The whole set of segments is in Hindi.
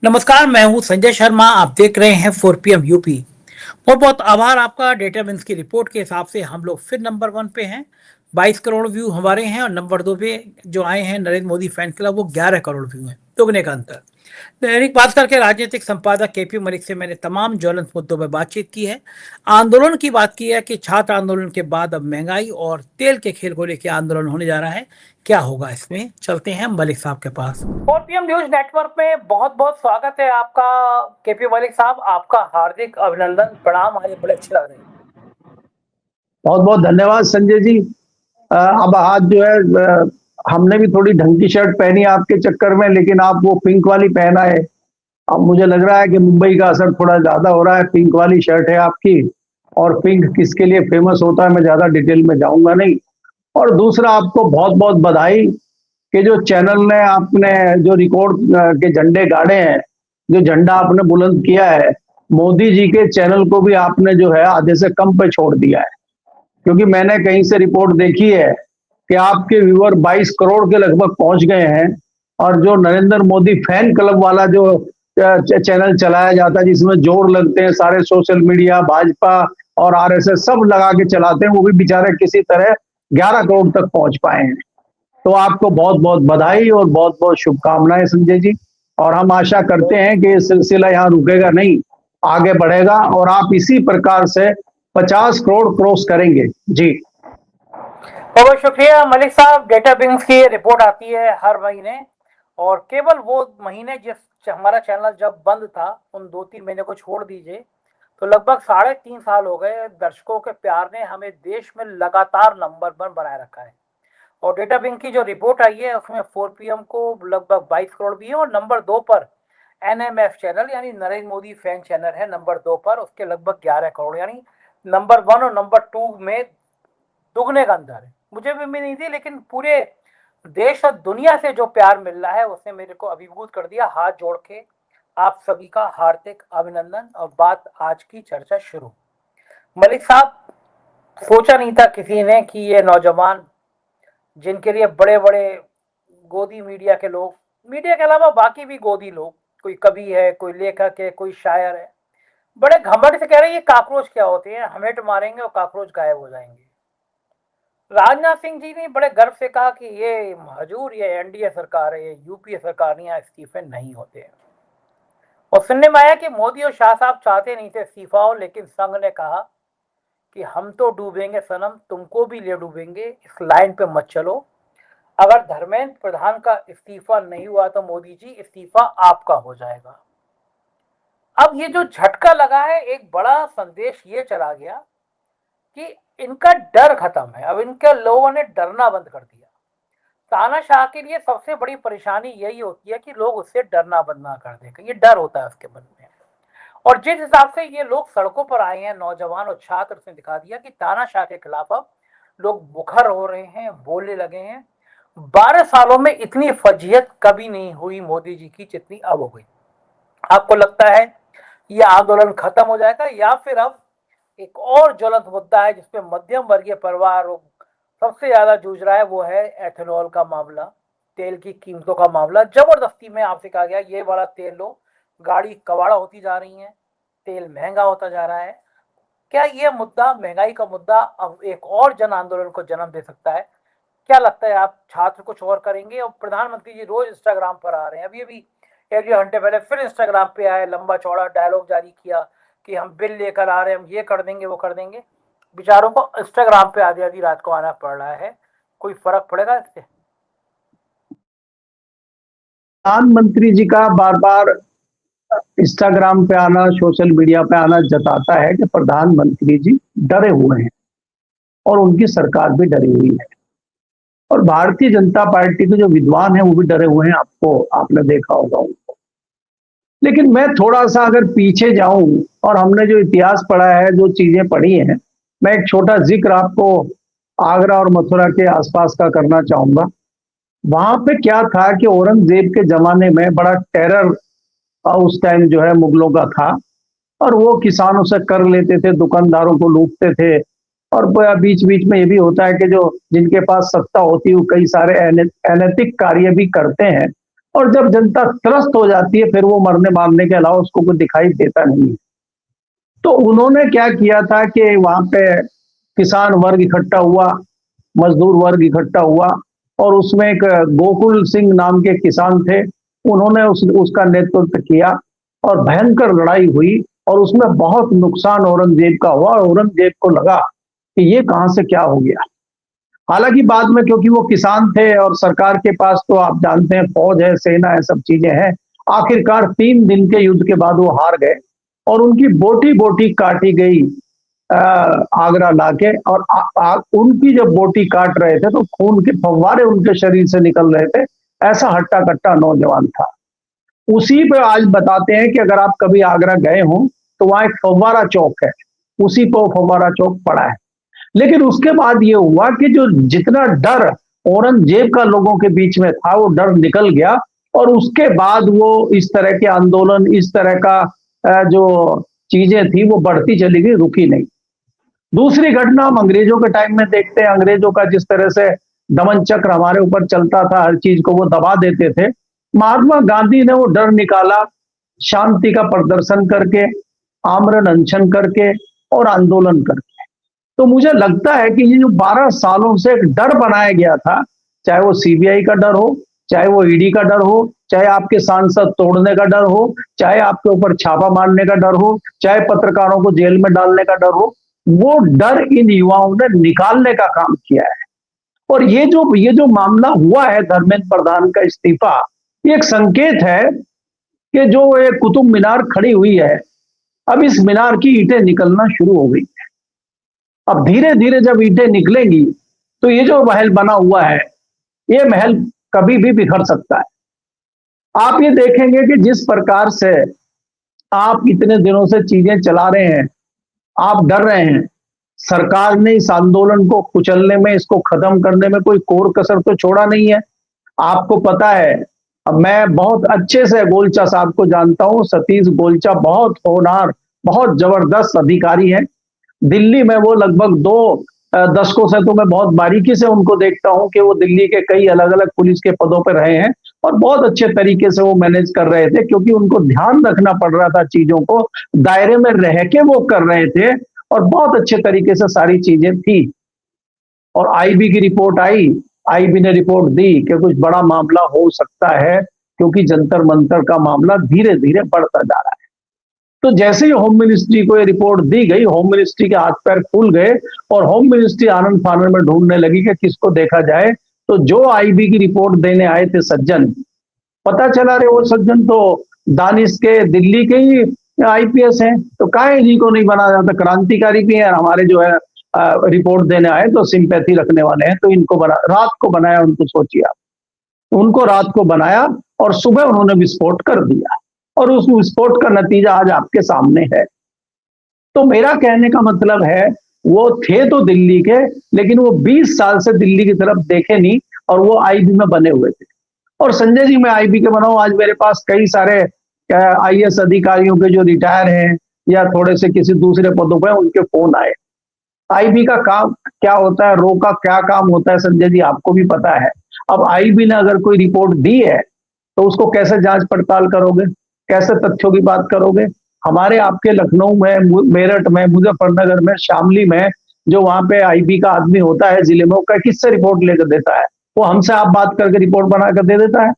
नमस्कार, मैं हूं संजय शर्मा। आप देख रहे हैं 4 PM यूपी। बहुत बहुत आभार आपका। डेटा विंस की रिपोर्ट के हिसाब से हम लोग फिर नंबर 1 पे हैं। 22 करोड़ व्यू हमारे हैं और नंबर 2 पे जो आए हैं नरेंद्र मोदी फैन क्लब, वो 11 करोड़ व्यू हैं, दुगने का अंतर। दैनिक भास्कर के राजनीतिक संपादक केपी मलिक से मैंने तमाम ज्वलंत मुद्दों पर बातचीत की है। आंदोलन की बात की है कि छात्र आंदोलन के बाद अब महंगाई और तेल के खेल को लेकर आंदोलन होने जा रहा है। क्या होगा इसमें, चलते हैं मलिक साहब के पास। 4 PM न्यूज नेटवर्क में बहुत बहुत स्वागत है आपका केपी मलिक साहब। आपका हार्दिक अभिनंदन, प्रणाम। आज बड़े अच्छे लग रहे हैं। बहुत बहुत धन्यवाद संजय जी। अब आज जो है हमने भी थोड़ी ढंग की शर्ट पहनी आपके चक्कर में, लेकिन आप वो पिंक वाली पहना है। अब मुझे लग रहा है कि मुंबई का असर थोड़ा ज्यादा हो रहा है। पिंक वाली शर्ट है आपकी, और पिंक किसके लिए फेमस होता है मैं ज्यादा डिटेल में जाऊंगा नहीं। और दूसरा, आपको बहुत बहुत बधाई कि जो चैनल ने आपने जो रिकॉर्ड के झंडे गाड़े हैं, जो झंडा आपने बुलंद किया है, मोदी जी के चैनल को भी आपने जो है आधे से कम पे छोड़ दिया है। क्योंकि मैंने कहीं से रिपोर्ट देखी है कि आपके व्यूअर 22 करोड़ के लगभग पहुंच गए हैं। और जो नरेंद्र मोदी फैन क्लब वाला जो चैनल चलाया जाता है, जिसमें जोर लगते हैं सारे सोशल मीडिया, भाजपा और आरएसएस सब लगा के चलाते हैं, वो भी बेचारे किसी तरह 11 करोड़ तक पहुंच पाए हैं। तो आपको बहुत बहुत बधाई और बहुत बहुत शुभकामनाएं संजय जी। और हम आशा करते हैं कि ये सिलसिला यहाँ रुकेगा नहीं, आगे बढ़ेगा और आप इसी प्रकार से 50 करोड़ क्रॉस करेंगे जी। बहुत शुक्रिया मलिक साहब। डेटा विंग्स की रिपोर्ट आती है हर महीने, और केवल वो महीने जिस हमारा चैनल जब बंद था, उन 2-3 महीने को छोड़ दीजिए, तो लगभग 3.5 साल हो गए। दर्शकों के प्यार ने हमें देश में लगातार नंबर 1 बनाए रखा है। और डेटा विंग की जो रिपोर्ट आई है उसमें 4 PM को लगभग 22 करोड़ भी है, और नंबर 2 पर NMF चैनल यानी नरेंद्र मोदी फैन चैनल है नंबर 2 पर, उसके लगभग 11 करोड़। यानी नंबर 1 और नंबर 2 में दुगने का अंतर है। मुझे भी नहीं थी, लेकिन पूरे देश और दुनिया से जो प्यार मिल रहा है उसने मेरे को अभिभूत कर दिया। हाथ जोड़ के आप सभी का हार्दिक अभिनंदन। और बात आज की चर्चा शुरू। मलिक साहब, सोचा नहीं था किसी ने कि ये नौजवान, जिनके लिए बड़े बड़े गोदी मीडिया के लोग, मीडिया के अलावा बाकी भी गोदी लोग, कोई कवि है, कोई लेखक है, कोई शायर है, बड़े घमंड से कह रहे हैं ये काकरोच क्या होते हैं, हमें तो मारेंगे और काकरोच गायब हो जाएंगे। राजनाथ सिंह जी ने बड़े गर्व से कहा कि ये हजूर, ये एनडीए सरकार है, ये यूपीए सरकार नहीं, इस्तीफे नहीं होते हैं। और सुनने में आया कि मोदी और शाह साहब चाहते नहीं थे इस्तीफा हो, लेकिन संघ ने कहा कि हम तो डूबेंगे सनम, तुमको भी ले डूबेंगे, इस लाइन पे मत चलो। अगर धर्मेंद्र प्रधान का इस्तीफा नहीं हुआ तो मोदी जी इस्तीफा आपका हो जाएगा। अब ये जो झटका लगा है, एक बड़ा संदेश ये चला गया कि इनका डर खत्म है। अब इनके लोगों ने डरना बंद कर दिया। तानाशाह के लिए सबसे बड़ी परेशानी यही होती है कि लोग उससे डरना बंद ना कर दें, ये डर होता है उसके मन में। और जिस हिसाब से ये लोग सड़कों पर आए हैं, नौजवान और छात्र, उसने दिखा दिया कि तानाशाह के खिलाफ अब लोग मुखर हो रहे हैं, बोलने लगे हैं। 12 सालों में इतनी फजीहत कभी नहीं हुई मोदी जी की जितनी अब हो गई। आपको लगता है ये आंदोलन खत्म हो जाएगा, या फिर अब एक और ज्वलंत मुद्दा है जिसपे मध्यम वर्गीय परिवार सबसे ज्यादा जूझ रहा है, वो है एथेनॉल का मामला, तेल की कीमतों का मामला। जबरदस्ती में आपसे कहा गया ये वाला तेल लो, गाड़ी कबाड़ा होती जा रही है, तेल महंगा होता जा रहा है। क्या ये मुद्दा, महंगाई का मुद्दा, अब एक और जन आंदोलन को जन्म दे सकता है? क्या लगता है, आप छात्र कुछ और करेंगे? और प्रधानमंत्री जी रोज इंस्टाग्राम पर आ रहे हैं, अभी अभी 1-2 घंटे पहले फिर इंस्टाग्राम पे आए, लंबा चौड़ा डायलॉग जारी किया कि हम बिल लेकर आ रहे हैं, हम ये कर देंगे, वो कर देंगे। बेचारों को इंस्टाग्राम पे आधी आधी रात को आना पड़ रहा है, कोई फर्क पड़ेगा इससे? प्रधानमंत्री जी का बार बार इंस्टाग्राम पे आना, सोशल मीडिया पे आना जताता है कि प्रधानमंत्री जी डरे हुए हैं और उनकी सरकार भी डरी हुई है। और भारतीय जनता पार्टी के जो विद्वान हैं वो भी डरे हुए हैं, आपने देखा होगा उनको। लेकिन मैं थोड़ा सा अगर पीछे जाऊं और हमने जो इतिहास पढ़ा है, जो चीजें पढ़ी हैं, मैं एक छोटा जिक्र आपको आगरा और मथुरा के आसपास का करना चाहूंगा। वहां पे क्या था कि औरंगजेब के जमाने में बड़ा टेरर उस टाइम जो है मुगलों का था, और वो किसानों से कर लेते थे, दुकानदारों को लूटते थे। और बीच बीच में ये भी होता है कि जो जिनके पास सत्ता होती है वो कई सारे अनैतिक कार्य भी करते हैं। और जब जनता त्रस्त हो जाती है फिर वो मरने मारने के अलावा उसको कुछ दिखाई देता नहीं है। तो उन्होंने क्या किया था कि वहां पे किसान वर्ग इकट्ठा हुआ, मजदूर वर्ग इकट्ठा हुआ, और उसमें एक गोकुल सिंह नाम के किसान थे, उन्होंने उसका नेतृत्व किया और भयंकर लड़ाई हुई, और उसमें बहुत नुकसान औरंगजेब का हुआ, और औरंगजेब को लगा कि ये कहां से क्या हो गया। हालांकि बाद में क्योंकि वो किसान थे और सरकार के पास तो आप जानते हैं फौज है, सेना है, सब चीजें हैं, आखिरकार 3 दिन के युद्ध के बाद वो हार गए और उनकी बोटी बोटी काटी गई आगरा लाके, और उनकी जब बोटी काट रहे थे तो खून के फव्वारे उनके शरीर से निकल रहे थे। ऐसा हट्टा कट्टा नौजवान था। उसी पे आज बताते हैं कि अगर आप कभी आगरा गए हो तो वहां एक फव्वारा चौक है, उसी पर फव्वारा चौक पड़ा है। लेकिन उसके बाद ये हुआ कि जो जितना डर औरंगजेब का लोगों के बीच में था वो डर निकल गया, और उसके बाद वो इस तरह के आंदोलन, इस तरह का जो चीजें थी वो बढ़ती चली गई, रुकी नहीं। दूसरी घटना हम अंग्रेजों के टाइम में देखते हैं, अंग्रेजों का जिस तरह से दमन चक्र हमारे ऊपर चलता था, हर चीज को वो दबा देते थे। महात्मा गांधी ने वो डर निकाला, शांति का प्रदर्शन करके, आमरण अनशन करके और आंदोलन करके। तो मुझे लगता है कि ये जो 12 सालों से एक डर बनाया गया था, चाहे वो सीबीआई का डर हो, चाहे वो ईडी का डर हो, चाहे आपके सांसद तोड़ने का डर हो, चाहे आपके ऊपर छापा मारने का डर हो, चाहे पत्रकारों को जेल में डालने का डर हो, वो डर इन युवाओं ने निकालने का काम किया है। और ये जो मामला हुआ है धर्मेंद्र प्रधान का इस्तीफा, ये एक संकेत है कि जो ये कुतुब मीनार खड़ी हुई है, अब इस मीनार की ईंटें निकलना शुरू हो गई। अब धीरे धीरे जब ईंटें निकलेंगी तो ये जो महल बना हुआ है, ये महल कभी भी बिखर सकता है। आप ये देखेंगे कि जिस प्रकार से आप इतने दिनों से चीजें चला रहे हैं, आप डर रहे हैं, सरकार ने इस आंदोलन को कुचलने में, इसको खत्म करने में कोई कोर कसर तो छोड़ा नहीं है। आपको पता है, अब मैं बहुत अच्छे से गोलचा साहब को जानता हूं, सतीश गोलचा बहुत होनहार, बहुत जबरदस्त अधिकारी हैं। दिल्ली में वो लगभग 2 दशकों से तो मैं बहुत बारीकी से उनको देखता हूं कि वो दिल्ली के कई अलग अलग पुलिस के पदों पर रहे हैं, और बहुत अच्छे तरीके से वो मैनेज कर रहे थे, क्योंकि उनको ध्यान रखना पड़ रहा था, चीजों को दायरे में रह के वो कर रहे थे, और बहुत अच्छे तरीके से सारी चीजें थी। और आईबी की रिपोर्ट आई, आईबी ने रिपोर्ट दी कि कुछ बड़ा मामला हो सकता है, क्योंकि जंतर मंतर का मामला धीरे धीरे बढ़ता जा रहा है। तो जैसे ही होम मिनिस्ट्री को ये रिपोर्ट दी गई, होम मिनिस्ट्री के हाथ पैर खुल गए और होम मिनिस्ट्री आनंद फानन में ढूंढने लगी कि किसको देखा जाए। तो जो आईबी की रिपोर्ट देने आए थे सज्जन, पता चला रे वो सज्जन तो दानिश के दिल्ली के ही आईपीएस हैं। तो काहे इन्हीं को नहीं बनाया जाता, क्रांतिकारी भी है, हमारे जो है रिपोर्ट देने आए तो सिंपैथी रखने वाले हैं, तो इनको रात को बनाया। उनको सोचिए आप, उनको रात को बनाया और सुबह उन्होंने विस्फोट कर दिया, और उस विस्फोट का नतीजा आज आपके सामने है। तो मेरा कहने का मतलब है, वो थे तो दिल्ली के, लेकिन वो 20 साल से दिल्ली की तरफ देखे नहीं, और वो आईबी में बने हुए थे। और संजय जी, मैं आईबी के बना हूं, आज मेरे पास कई सारे आईएएस अधिकारियों के जो रिटायर हैं या थोड़े से किसी दूसरे पदों पर, उनके फोन आए। आईबी का काम क्या होता है, रो का क्या काम होता है, संजय जी आपको भी पता है। अब आईबी ने अगर कोई रिपोर्ट दी है तो उसको कैसे जांच पड़ताल करोगे, कैसे तथ्यों की बात करोगे। हमारे आपके लखनऊ में, मेरठ में, मुजफ्फरनगर में, शामली में जो वहां पे आईबी का आदमी होता है जिले में, वो किससे रिपोर्ट लेकर देता है? वो हमसे आप बात करके रिपोर्ट बनाकर दे देता है।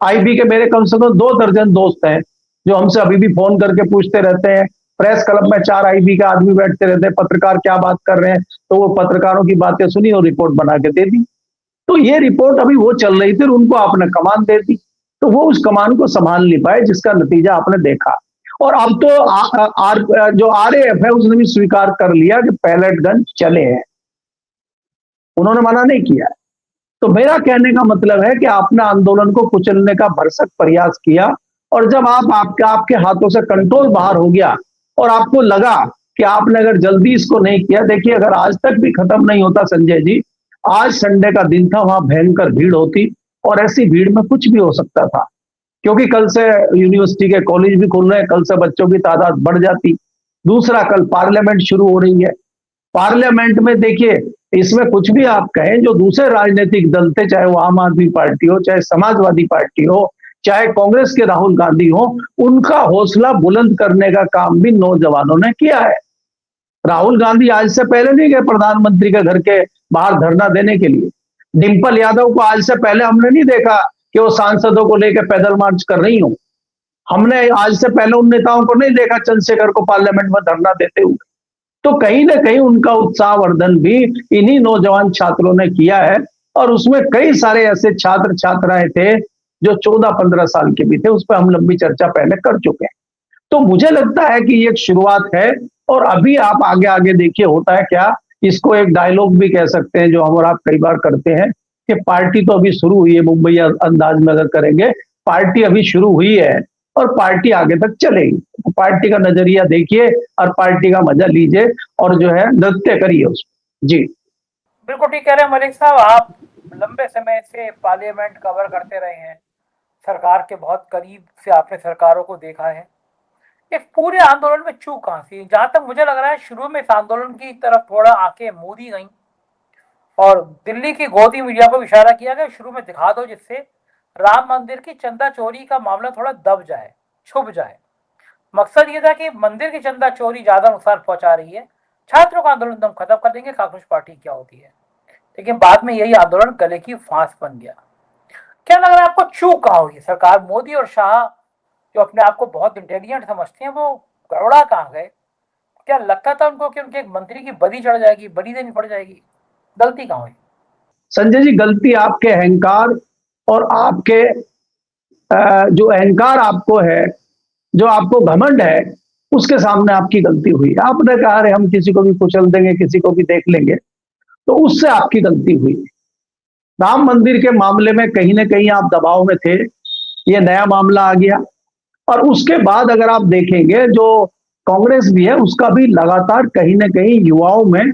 आईबी के मेरे कम से कम 2 दर्जन दोस्त हैं जो हमसे अभी भी फोन करके पूछते रहते हैं। प्रेस क्लब में 4 आईबी के आदमी बैठते रहते हैं, पत्रकार क्या बात कर रहे हैं, तो वो पत्रकारों की बातें सुनी और रिपोर्ट बना के दे दी। तो ये रिपोर्ट अभी वो चल रही थी और उनको आपने कमान दे दी, तो वो उस कमान को संभाल नहीं पाए, जिसका नतीजा आपने देखा। और अब तो जो आरएएफ है उसने भी स्वीकार कर लिया कि पैलेट गन चले हैं, उन्होंने मना नहीं किया। तो मेरा कहने का मतलब है कि आपने आंदोलन को कुचलने का भरसक प्रयास किया, और जब आपके हाथों से कंट्रोल बाहर हो गया और आपको लगा कि आपने अगर जल्दी इसको नहीं किया, देखिए अगर आज तक भी खत्म नहीं होता संजय जी, आज संडे का दिन था, वहां भयंकर भीड़ होती, और ऐसी भीड़ में कुछ भी हो सकता था, क्योंकि कल से यूनिवर्सिटी के कॉलेज भी खुल रहे हैं, कल से बच्चों की तादाद बढ़ जाती। दूसरा, कल पार्लियामेंट शुरू हो रही है। पार्लियामेंट में देखिए, इसमें कुछ भी आप कहें, जो दूसरे राजनीतिक दल थे, चाहे वो आम आदमी पार्टी हो, चाहे समाजवादी पार्टी हो, चाहे कांग्रेस के राहुल गांधी हो, उनका हौसला बुलंद करने का काम भी नौजवानों ने किया है। राहुल गांधी आज से पहले नहीं गए प्रधानमंत्री के घर के बाहर धरना देने के लिए। डिंपल यादव को आज से पहले हमने नहीं देखा कि वो सांसदों को लेकर पैदल मार्च कर रही हो। हमने आज से पहले उन नेताओं को नहीं देखा चंद्रशेखर को पार्लियामेंट में धरना देते हुए। तो कहीं ना कहीं उनका उत्साहवर्धन भी इन्हीं नौजवान छात्रों ने किया है, और उसमें कई सारे ऐसे छात्र छात्राएं थे जो 14-15 साल के भी थे। उस पर हम लंबी चर्चा पहले कर चुके हैं। तो मुझे लगता है कि ये एक शुरुआत है, और अभी आप आगे आगे देखिए होता है क्या। इसको एक डायलॉग भी कह सकते हैं जो हम और आप कई बार करते हैं कि पार्टी तो अभी शुरू हुई है। मुंबई अंदाज में अगर करेंगे, पार्टी अभी शुरू हुई है और पार्टी आगे तक चलेगी। तो पार्टी का नजरिया देखिए और पार्टी का मजा लीजिए और जो है नृत्य करिए उसमें। जी बिल्कुल ठीक कह रहे हैं मलिक साहब। आप लंबे समय से पार्लियामेंट कवर करते रहे हैं, सरकार के बहुत करीब से आपने सरकारों को देखा है। इस पूरे आंदोलन में चूक कहाँ थी? जहां तक मुझे लग रहा है शुरू में इस आंदोलन की तरफ थोड़ा आंखें मूंदी गई और दिल्ली की गोदी मीडिया को इशारा किया गया शुरू में दिखा दो, जिससे राम मंदिर की चंदा चोरी का मामला थोड़ा दब जाए, छुप जाए। मकसद ये था कि मंदिर की चंदा चोरी ज्यादा नुकसान पहुंचा रही है, छात्रों का आंदोलन हम खत्म कर देंगे, कांग्रेस पार्टी क्या होती है। लेकिन बाद में यही आंदोलन गले की फांस बन गया। क्या लग रहा है आपको, चूक कहाँ हुई? सरकार मोदी और शाह जो अपने आप को बहुत इंटेलिजेंट समझते हैं, वो गड़बड़ा कहाँ गए? क्या लगता था उनको कि उनके एक मंत्री की बलि चढ़ जाएगी, बलि देनी पड़ जाएगी? गलती कहाँ हुई? संजय जी, गलती आपके अहंकार और आपके जो अहंकार आपको है, जो आपको घमंड है, उसके सामने आपकी गलती हुई। आपने कहा अरे हम किसी को भी कुचल देंगे, किसी को भी देख लेंगे, तो उससे आपकी गलती हुई। राम मंदिर के मामले में कहीं ना कहीं आप दबाव में थे, ये नया मामला आ गया। और उसके बाद अगर आप देखेंगे जो कांग्रेस भी है, उसका भी लगातार कहीं ना कहीं युवाओं में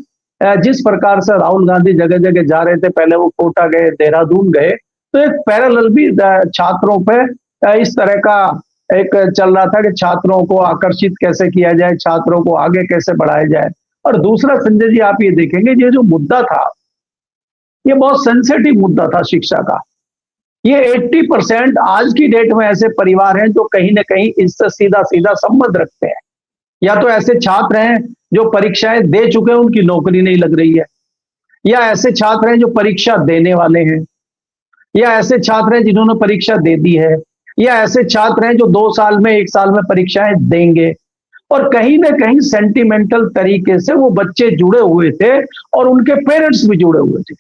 जिस प्रकार से राहुल गांधी जगह जगह जा रहे थे, पहले वो कोटा गए, देहरादून गए, तो एक पैरेलल भी छात्रों पे इस तरह का एक चल रहा था कि छात्रों को आकर्षित कैसे किया जाए, छात्रों को आगे कैसे बढ़ाया जाए। और दूसरा संजय जी, आप ये देखेंगे ये जो मुद्दा था, ये बहुत सेंसिटिव मुद्दा था शिक्षा का। ये 80% आज की डेट में ऐसे परिवार हैं जो कहीं ना कहीं इससे सीधा सीधा संबंध रखते हैं। या तो ऐसे छात्र हैं जो परीक्षाएं दे चुके हैं, उनकी नौकरी नहीं लग रही है, या ऐसे छात्र हैं जो परीक्षा देने वाले हैं, या ऐसे छात्र हैं जिन्होंने परीक्षा दे दी है, या ऐसे छात्र हैं जो 2 साल में 1 साल में परीक्षाएं देंगे। और कहीं ना कहीं सेंटिमेंटल तरीके से वो बच्चे जुड़े हुए थे और उनके पेरेंट्स भी जुड़े हुए थे।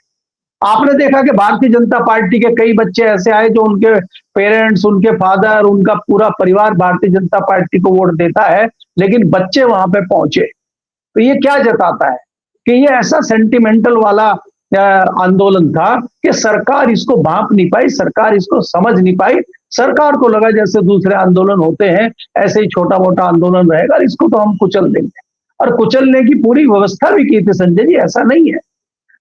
आपने देखा कि भारतीय जनता पार्टी के कई बच्चे ऐसे आए जो उनके पेरेंट्स, उनके फादर, उनका पूरा परिवार भारतीय जनता पार्टी को वोट देता है, लेकिन बच्चे वहां पे पहुंचे। तो ये क्या जताता है कि ये ऐसा सेंटिमेंटल वाला आंदोलन था कि सरकार इसको भांप नहीं पाई, सरकार इसको समझ नहीं पाई। सरकार को लगा जैसे दूसरे आंदोलन होते हैं ऐसे ही छोटा मोटा आंदोलन रहेगा, इसको तो हम कुचल देंगे। और कुचलने की पूरी व्यवस्था भी की थी संजय जी, ऐसा नहीं है।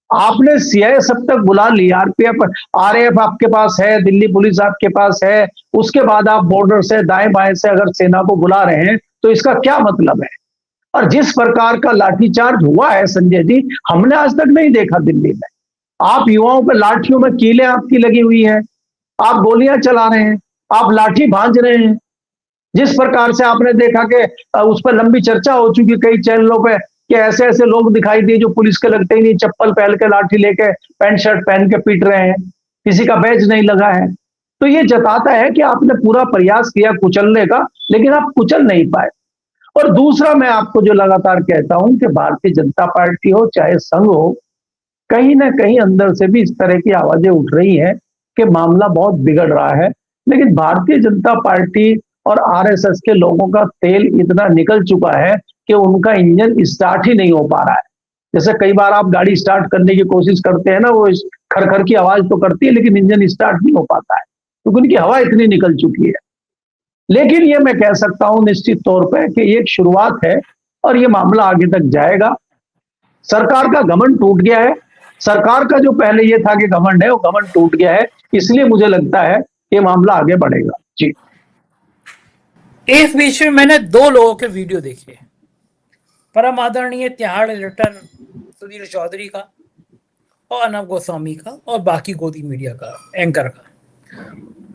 आपने सीआईए सब तक बुला ली, आरपीएफ, आरएएफ आपके पास है, दिल्ली पुलिस आपके पास है, उसके बाद आप बॉर्डर से दाएं बाएं से अगर सेना को बुला रहे हैं तो इसका क्या मतलब है? और जिस प्रकार का लाठीचार्ज हुआ है संजय जी, हमने आज तक नहीं देखा दिल्ली में। आप युवाओं पे लाठियों में कीलें आपकी लगी हुई है, आप गोलियां चला रहे हैं, आप लाठी भांज रहे हैं। जिस प्रकार से आपने देखा कि उस पर लंबी चर्चा हो चुकी कई चैनलों पे कि ऐसे ऐसे लोग दिखाई दिए जो पुलिस के लगते ही नहीं, चप्पल पहन के, लाठी लेके, पैंट शर्ट पहन के पीट रहे हैं, किसी का बैज नहीं लगा है। तो ये जताता है कि आपने पूरा प्रयास किया कुचलने का, लेकिन आप कुचल नहीं पाए। और दूसरा मैं आपको जो लगातार कहता हूं कि भारतीय जनता पार्टी हो चाहे संघ हो, कहीं ना कहीं अंदर से भी इस तरह की आवाजें उठ रही हैं कि मामला बहुत बिगड़ रहा है। लेकिन भारतीय जनता पार्टी और आरएसएस के लोगों का तेल इतना निकल चुका है कि उनका इंजन स्टार्ट ही नहीं हो पा रहा है। जैसे कई बार आप गाड़ी स्टार्ट करने की कोशिश करते हैं ना, वो खरखर की आवाज तो करती है लेकिन इंजन स्टार्ट नहीं हो पाता है क्योंकि उनकी हवा इतनी निकल चुकी है। लेकिन ये मैं कह सकता हूं निश्चित तौर पे कि ये एक शुरुआत है और ये मामला आगे तक जाएगा। सरकार का घमंड टूट गया है। सरकार का जो पहले ये था कि घमंड है, वो घमंड टूट गया है। इसलिए मुझे लगता है ये मामला आगे बढ़ेगा। जी, इस बीच में मैंने 2 लोगों के वीडियो देखे, परम आदरणीय तिहाड़ लिटन सुधीर चौधरी का और अर्नब गोस्वामी का और बाकी गोदी मीडिया का एंकर का।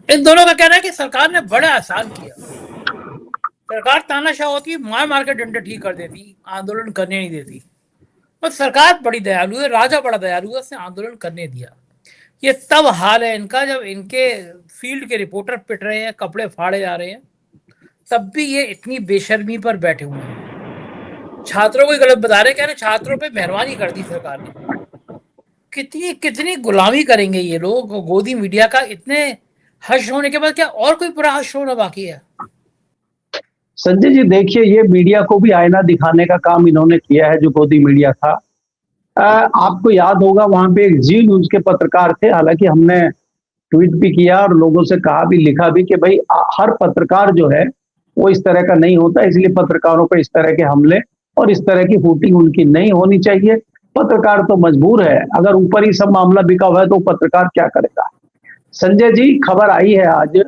इन दोनों का कहना है कि सरकार ने बड़ा आसान किया। सरकार तानाशाह होती, मार मार के डंडे ठीक कर देती, आंदोलन करने नहीं देती। और सरकार बड़ी दयालु है, राजा बड़ा दयालु है, उसने आंदोलन करने दिया। ये तब हाल है इनका जब इनके फील्ड के रिपोर्टर पिट रहे हैं, कपड़े फाड़े जा रहे हैं, तब भी ये इतनी बेशर्मी पर बैठे हुए हैं। छात्रों को गलत बता रहे, कह रहे छात्रों पे मेहरबानी कर दी सरकार ने। कितनी कितनी गुलामी करेंगे ये लोग गोदी मीडिया का। इतने हश होने के बाद क्या और कोई पूरा हश होना बाकी है? संजय जी देखिए, ये मीडिया को भी आईना दिखाने का काम इन्होंने किया है, जो गोदी मीडिया था। आपको याद होगा वहां पे एक जी न्यूज के पत्रकार थे, हालांकि हमने ट्वीट भी किया और लोगों से कहा भी, लिखा भी कि भाई हर पत्रकार जो है वो इस तरह का नहीं होता, इसलिए पत्रकारों पर इस तरह के हमले और इस तरह की फूटिंग उनकी नहीं होनी चाहिए। पत्रकार तो मजबूर है, अगर ऊपर ही सब मामला बिका हुआ है तो पत्रकार क्या करेगा। संजय जी, खबर आई है आज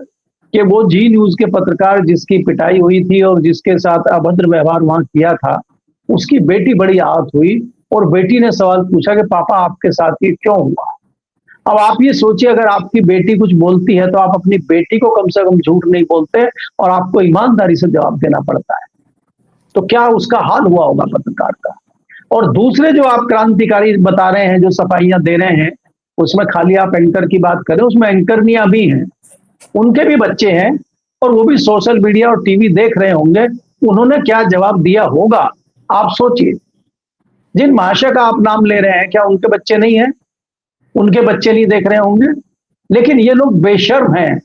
कि वो जी न्यूज के पत्रकार जिसकी पिटाई हुई थी और जिसके साथ अभद्र व्यवहार वहां किया था, उसकी बेटी बड़ी आहत हुई और बेटी ने सवाल पूछा कि पापा आपके साथ ये क्यों हुआ। अब आप ये सोचिए, अगर आपकी बेटी कुछ बोलती है तो आप अपनी बेटी को कम से कम झूठ नहीं बोलते और आपको ईमानदारी से जवाब देना पड़ता है, तो क्या उसका हाल हुआ होगा पत्रकार का। और दूसरे जो आप क्रांतिकारी बता रहे हैं, जो सफाइयां दे रहे हैं, उसमें खाली आप एंकर की बात करें, उसमें एंकरनियां भी हैं, उनके भी बच्चे हैं और वो भी सोशल मीडिया और टीवी देख रहे होंगे। उन्होंने क्या जवाब दिया होगा, आप सोचिए। जिन महाशय का आप नाम ले रहे हैं, क्या उनके बच्चे नहीं हैं? उनके बच्चे नहीं देख रहे होंगे? लेकिन ये लोग बेशर्म हैं,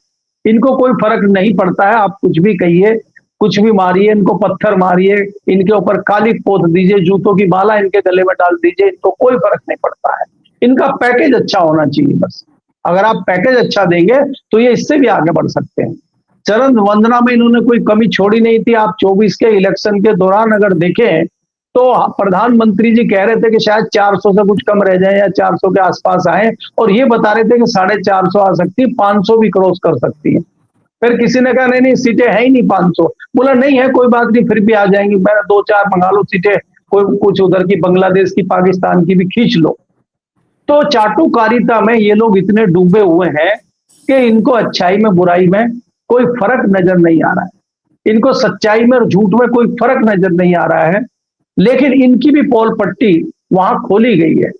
इनको कोई फर्क नहीं पड़ता है। आप कुछ भी कहिए, कुछ भी मारिए, इनको पत्थर मारिए, इनके ऊपर काली पोत दीजिए, जूतों की माला इनके गले में डाल दीजिए, इनको कोई फर्क नहीं पड़ता है। इनका पैकेज अच्छा होना चाहिए बस। अगर आप पैकेज अच्छा देंगे तो ये इससे भी आगे बढ़ सकते हैं। चरण वंदना में इन्होंने कोई कमी छोड़ी नहीं थी। आप 24 के इलेक्शन के दौरान अगर देखें तो प्रधानमंत्री जी कह रहे थे कि शायद 400 से कुछ कम रह जाए या 400 के आसपास आए, और ये बता रहे थे कि 450 आ सकती है, 500 भी क्रॉस कर सकती है। फिर किसी ने कहा नहीं नहीं, सीटें है ही नहीं 500। बोला नहीं है, कोई बात नहीं, फिर भी आ जाएंगी, मैंने 2-4 मंगा लो सीटें, कोई कुछ उधर की, बांग्लादेश की, पाकिस्तान की भी खींच लो। तो चाटुकारिता में ये लोग इतने डूबे हुए हैं कि इनको अच्छाई में बुराई में कोई फर्क नजर नहीं आ रहा है, इनको सच्चाई में और झूठ में कोई फर्क नजर नहीं आ रहा है। लेकिन इनकी भी पोल पट्टी वहां खोली गई है।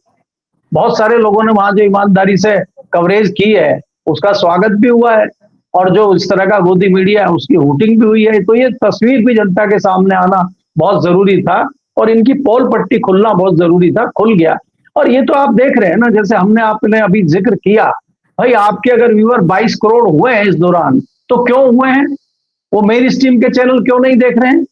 बहुत सारे लोगों ने वहां जो ईमानदारी से कवरेज की है उसका स्वागत भी हुआ है, और जो इस तरह का गोदी मीडिया है उसकी हुटिंग भी हुई है। तो ये तस्वीर भी जनता के सामने आना बहुत जरूरी था और इनकी पोल पट्टी खुलना बहुत जरूरी था, खुल गया। और ये तो आप देख रहे हैं ना, जैसे हमने आपने अभी जिक्र किया, भाई आपके अगर व्यूअर 22 करोड़ हुए हैं इस दौरान, तो क्यों हुए हैं? वो मेन स्ट्रीम के चैनल क्यों नहीं देख रहे हैं?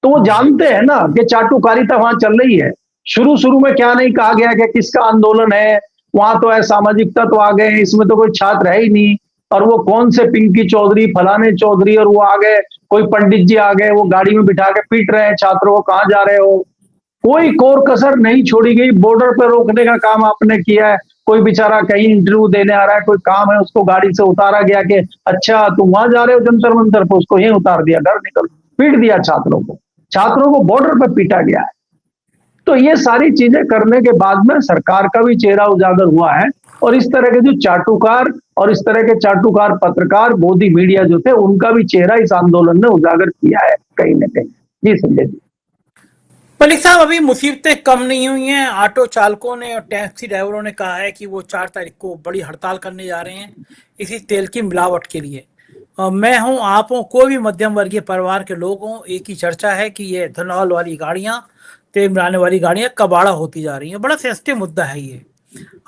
तो वो जानते हैं ना कि चाटुकारिता वहां चल रही है। शुरू शुरू में क्या नहीं कहा गया कि किसका आंदोलन है, वहां तो है सामाजिक तत्व आ गए, इसमें तो कोई छात्र है ही नहीं, और वो कौन से पिंकी चौधरी, फलाने चौधरी, और वो आ गए, कोई पंडित जी आ गए, वो गाड़ी में बिठा के पीट रहे हैं छात्रों को, कहां जा रहे हो। कोई कोर कसर नहीं छोड़ी गई। बॉर्डर पर रोकने का काम आपने किया है, कोई बेचारा कहीं इंटरव्यू देने आ रहा है, कोई काम है, उसको गाड़ी से उतारा गया कि अच्छा तुम वहां जा रहे हो जंतर मंतर पर, उसको यहीं उतार दिया, घर निकल, पीट दिया छात्रों को। छात्रों को बॉर्डर पर पीटा गया है। तो ये सारी चीजें करने के बाद में सरकार का भी चेहरा उजागर हुआ है, और इस तरह के जो चाटुकार और इस तरह के चाटुकार पत्रकार गोदी मीडिया जो थे, उनका भी चेहरा इस आंदोलन ने उजागर किया है कहीं ना कहीं। जी संजय जी। मलिक साहब, अभी मुसीबतें कम नहीं हुई हैं। ऑटो चालकों ने और टैक्सी ड्राइवरों ने कहा है कि वो 4 तारीख को बड़ी हड़ताल करने जा रहे हैं इसी तेल की मिलावट के लिए। मैं हूं, आप हो, कोई भी मध्यम वर्गीय परिवार के लोग हों, एक ही चर्चा है कि ये एथेनॉल वाली गाड़ियां, तेल मिलाने वाली गाड़ियां कबाड़ा होती जा रही हैं। बड़ा सेंसिटिव मुद्दा है ये।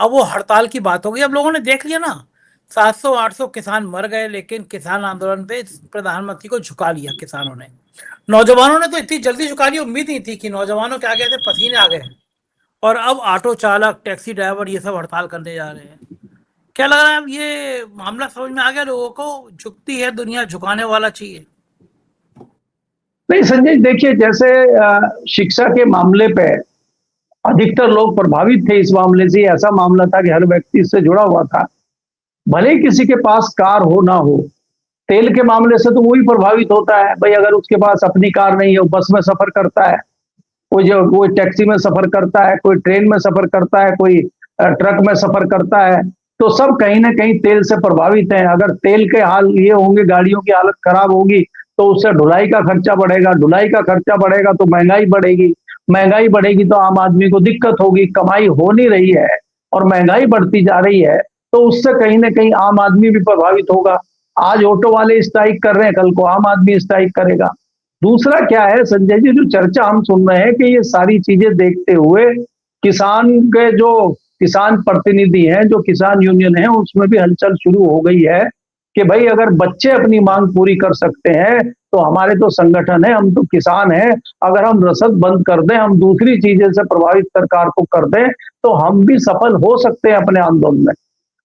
अब वो हड़ताल की बात हो गई। अब लोगों ने देख लिया ना, 700-800 किसान मर गए, लेकिन किसान आंदोलन पे प्रधानमंत्री को झुका लिया किसानों ने। नौजवानों ने तो इतनी जल्दी झुका लिया, उम्मीद नहीं थी कि नौजवानों के आगे ऐसे पसीने आ गए। और अब ऑटो चालक, टैक्सी ड्राइवर ये सब हड़ताल करने जा रहे हैं। क्या लग रहा है अब ये मामला समझ में आ गया लोगों को? झुकती है दुनिया, झुकाने वाला चाहिए। नहीं संजय, देखिए जैसे शिक्षा के मामले पे अधिकतर लोग प्रभावित थे इस मामले से। ऐसा मामला था कि हर व्यक्ति इससे जुड़ा हुआ था, भले ही किसी के पास कार हो ना हो। तेल के मामले से तो वही प्रभावित होता है भाई, अगर उसके पास अपनी कार नहीं है, वो बस में सफर करता है, कोई टैक्सी में सफर करता है, कोई ट्रेन में सफर करता है, कोई ट्रक में सफर करता है, तो सब कहीं ना कहीं तेल से प्रभावित हैं। अगर तेल के हाल ये होंगे, गाड़ियों की हालत खराब होगी, तो उससे ढुलाई का खर्चा बढ़ेगा, ढुलाई का खर्चा बढ़ेगा तो महंगाई बढ़ेगी, महंगाई बढ़ेगी तो आम आदमी को दिक्कत होगी, कमाई हो नहीं रही है और महंगाई बढ़ती जा रही है, तो उससे कहीं ना कहीं आम आदमी भी प्रभावित होगा। आज ऑटो वाले स्ट्राइक कर रहे हैं, कल को आम आदमी स्ट्राइक करेगा। दूसरा क्या है संजय जी, जो चर्चा हम सुन रहे हैं कि ये सारी चीजें देखते हुए किसान के जो किसान प्रतिनिधि हैं, जो किसान यूनियन है, उसमें भी हलचल शुरू हो गई है कि भाई अगर बच्चे अपनी मांग पूरी कर सकते हैं तो हमारे तो संगठन है, हम तो किसान हैं, अगर हम रसद बंद कर दें, हम दूसरी चीजें से प्रभावित सरकार को कर दें, तो हम भी सफल हो सकते हैं अपने आंदोलन में।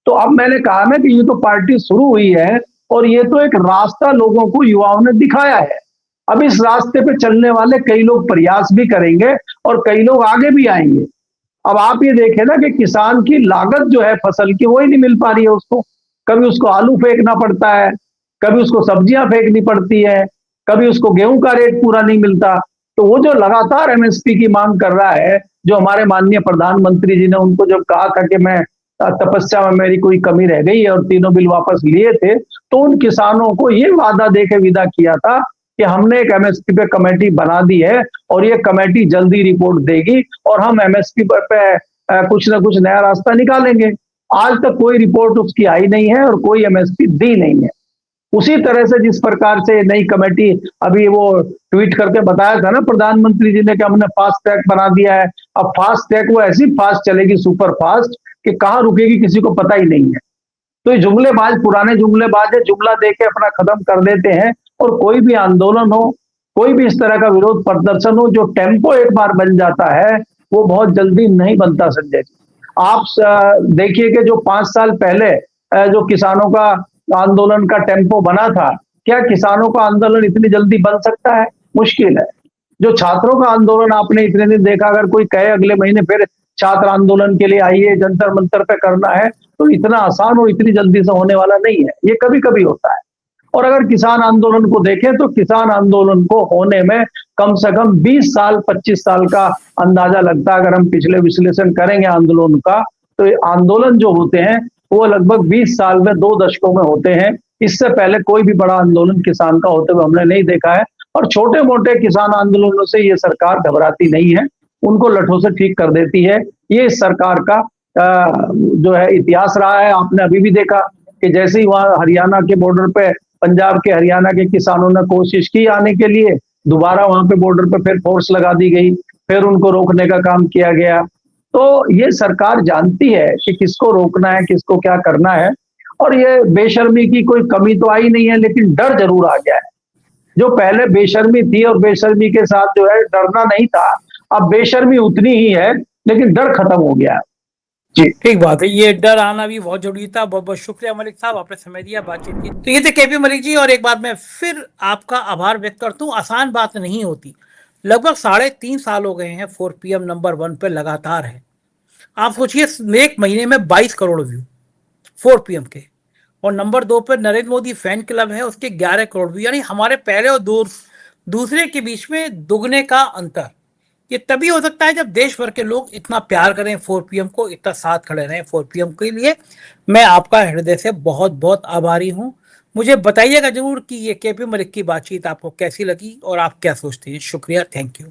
तो अब मैंने कहा ना कि ये तो पार्टी शुरू हुई है और ये तो एक रास्ता लोगों को, युवाओं ने दिखाया है। अब इस रास्ते पे चलने वाले कई लोग प्रयास भी करेंगे और कई लोग आगे भी आएंगे। अब आप ये देखें ना कि किसान की लागत जो है फसल की, वही नहीं मिल पा रही है उसको। कभी उसको आलू फेंकना पड़ता है, कभी उसको सब्जियां फेंकनी पड़ती है, कभी उसको गेहूं का रेट पूरा नहीं मिलता। तो वो जो लगातार एमएसपी की मांग कर रहा है, जो हमारे माननीय प्रधानमंत्री जी ने उनको जब कहा था कि मैं तपस्या में मेरी कोई कमी रह गई है और तीनों बिल वापस लिए थे, तो उन किसानों को ये वादा दे के विदा किया था कि हमने एक एमएसपी पे कमेटी बना दी है और ये कमेटी जल्दी रिपोर्ट देगी और हम एमएसपी पे कुछ ना कुछ नया रास्ता निकालेंगे। आज तक कोई रिपोर्ट उसकी आई नहीं है और कोई एमएसपी दी नहीं है। उसी तरह से जिस प्रकार से नई कमेटी, अभी वो ट्वीट करके बताया था ना प्रधानमंत्री जी ने कि हमने फास्ट ट्रैक बना दिया है। अब फास्ट ट्रैक वो ऐसी फास्ट चलेगी, सुपर फास्ट, कि कहाँ रुकेगी किसी को पता ही नहीं है। तो ये जुमलेबाज, पुराने जुमलेबाज है, जुमला देके अपना खत्म कर देते हैं। और कोई भी आंदोलन हो, कोई भी इस तरह का विरोध प्रदर्शन हो, जो टेम्पो एक बार बन जाता है वो बहुत जल्दी नहीं बनता संजय जी। आप देखिए कि जो 5 साल पहले जो किसानों का आंदोलन का टेम्पो बना था, क्या किसानों का आंदोलन इतनी जल्दी बन सकता है? मुश्किल है। जो छात्रों का आंदोलन आपने इतने दिन देखा, अगर कोई कहे अगले महीने फिर छात्र आंदोलन के लिए आइए, जंतर मंतर पे करना है, तो इतना आसान और इतनी जल्दी से होने वाला नहीं है। ये कभी कभी होता है। और अगर किसान आंदोलन को देखें तो किसान आंदोलन को होने में कम से कम 20 साल 25 साल का अंदाजा लगता है। अगर हम पिछले विश्लेषण करेंगे आंदोलन का, तो ये आंदोलन जो होते हैं वो लगभग 20 साल में 2 दशकों में होते हैं। इससे पहले कोई भी बड़ा आंदोलन किसान का होते हुए हमने नहीं देखा है। और छोटे मोटे किसान आंदोलनों से ये सरकार घबराती नहीं है, उनको लठों से ठीक कर देती है। ये इस सरकार का जो है इतिहास रहा है। आपने अभी भी देखा कि जैसे ही वहां हरियाणा के बॉर्डर पे, पंजाब के हरियाणा के किसानों ने कोशिश की आने के लिए, दोबारा वहां पे बॉर्डर पे फिर फोर्स लगा दी गई, फिर उनको रोकने का काम किया गया। तो ये सरकार जानती है कि किसको रोकना है, किसको क्या करना है। और ये बेशर्मी की कोई कमी तो आई नहीं है, लेकिन डर जरूर आ गया है। जो पहले बेशर्मी थी और बेशर्मी के साथ जो है डरना नहीं था, अब बेशर्मी उतनी ही है लेकिन डर खत्म हो गया है। जी ठीक बात है, ये डर आना भी बहुत जरूरी था। बहुत बहुत शुक्रिया मलिक साहब, आपने समय दिया, बातचीत की। तो ये थे केपी मलिक जी। और एक बार मैं फिर आपका आभार व्यक्त करता हूँ। आसान बात नहीं होती। लगभग 3.5 साल हो गए हैं 4 PM नंबर 1 पे लगातार है। आप सोचिए, एक महीने में 22 करोड़ व्यू 4 PM के। और नंबर 2 पर नरेंद्र मोदी फैन क्लब है, उसके 11 करोड़ व्यू। यानी हमारे पहले और दूसरे के बीच में दुगने का अंतर। ये तभी हो सकता है जब देश भर के लोग इतना प्यार करें 4 PM को, इतना साथ खड़े रहें 4 PM के लिए। मैं आपका हृदय से बहुत बहुत आभारी हूं। मुझे बताइएगा जरूर कि ये केपी मलिक की बातचीत आपको कैसी लगी और आप क्या सोचते हैं। शुक्रिया, थैंक यू।